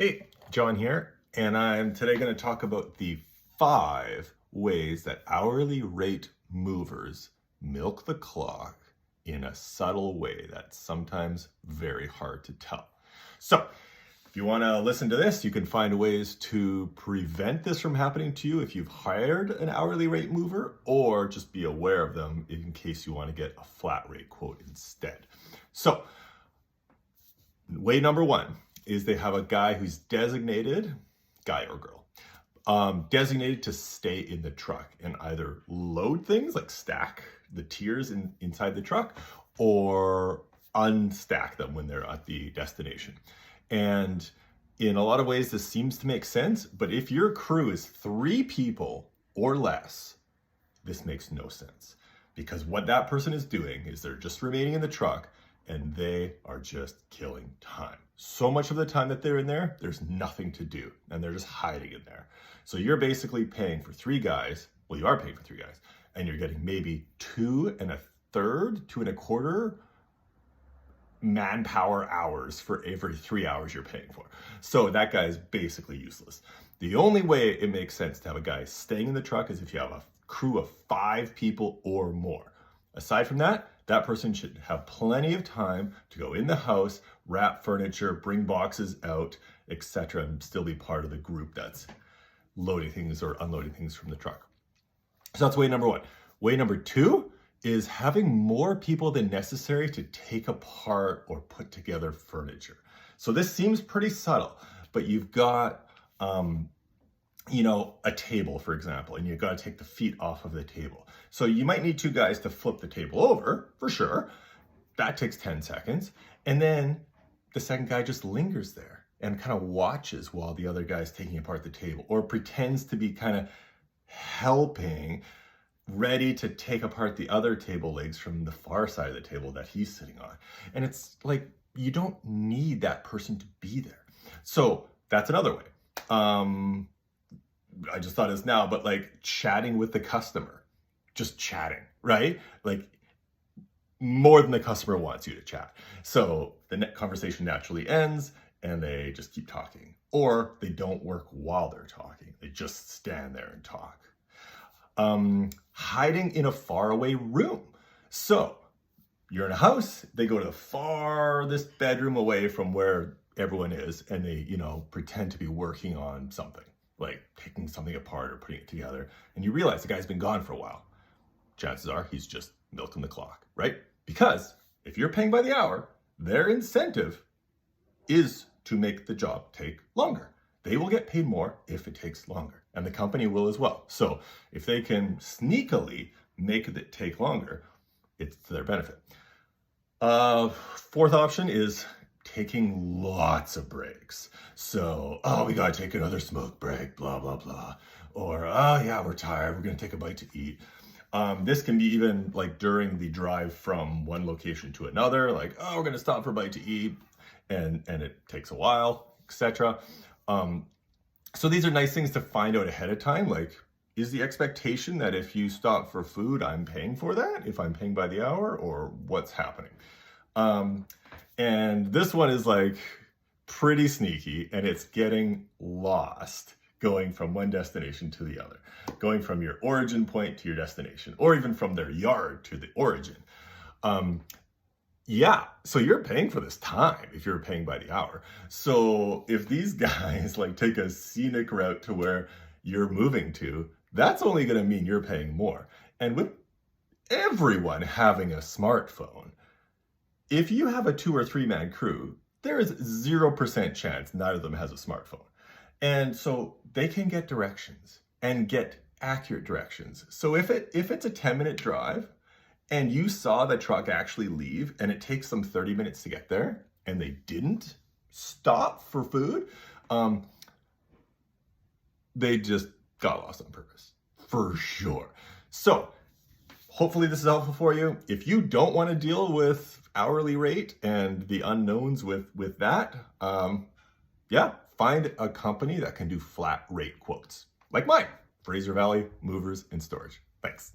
Hey, John here, and I'm today going to talk about the 5 ways that hourly rate movers milk the clock in a subtle way that's sometimes very hard to tell. So, if you want to listen to this, you can find ways to prevent this from happening to you if you've hired an hourly rate mover, or just be aware of them in case you want to get a flat rate quote instead. So, way number 1 is they have a guy who's designated, guy or girl, designated to stay in the truck and either load things like stack the tiers inside the truck or unstack them when they're at the destination. And in a lot of ways, this seems to make sense, but if your crew is 3 people or less, this makes no sense, because what that person is doing is they're just remaining in the truck and they are just killing time. So much of the time that they're in there, there's nothing to do and they're just hiding in there. So you're basically paying for 3 guys. Well, you are paying for 3 guys and you're getting maybe 2 1/4 manpower hours for every 3 hours you're paying for. So that guy is basically useless. The only way it makes sense to have a guy staying in the truck is if you have a crew of 5 people or more. Aside from that, that person should have plenty of time to go in the house, wrap furniture, bring boxes out, etc., and still be part of the group that's loading things or unloading things from the truck. So that's way number 1. Way number 2 is having more people than necessary to take apart or put together furniture. So this seems pretty subtle, but you've got, a table, for example, and you've got to take the feet off of the table. So you might need 2 guys to flip the table over, for sure. That takes 10 seconds. And then the second guy just lingers there and kind of watches while the other guy's taking apart the table, or pretends to be kind of helping, ready to take apart the other table legs from the far side of the table that he's sitting on. And it's like, you don't need that person to be there. So that's another way. I just thought of this now, but like chatting with the customer, just chatting, right? Like more than the customer wants you to chat. So the conversation naturally ends and they just keep talking, or they don't work while they're talking. They just stand there and talk. Hiding in a faraway room. So you're in a house, they go to the farthest bedroom away from where everyone is, and they, pretend to be working on something, like taking something apart or putting it together, and you realize the guy's been gone for a while. Chances are he's just milking the clock, right? Because if you're paying by the hour, their incentive is to make the job take longer. They will get paid more if it takes longer, and the company will as well. So if they can sneakily make it take longer, it's to their benefit. 4th option is taking lots of breaks. So, we gotta take another smoke break, blah, blah, blah. Or, yeah, we're tired, we're gonna take a bite to eat. This can be even like during the drive from one location to another, like, we're gonna stop for a bite to eat, and it takes a while, etc. So these are nice things to find out ahead of time, like, is the expectation that if you stop for food, I'm paying for that, if I'm paying by the hour, or what's happening? And this one is like pretty sneaky, and it's getting lost going from one destination to the other, going from your origin point to your destination, or even from their yard to the origin. Yeah, so you're paying for this time if you're paying by the hour. So if these guys like take a scenic route to where you're moving to, that's only going to mean you're paying more. And with everyone having a smartphone, if you have a 2 or 3 man crew, there is 0% chance neither of them has a smartphone. And so they can get directions and get accurate directions. So if it's a 10-minute drive and you saw the truck actually leave and it takes them 30 minutes to get there and they didn't stop for food, they just got lost on purpose, for sure. So hopefully this is helpful for you. If you don't want to deal with hourly rate and the unknowns with that, find a company that can do flat rate quotes, like mine, Fraser Valley Movers and Storage. Thanks.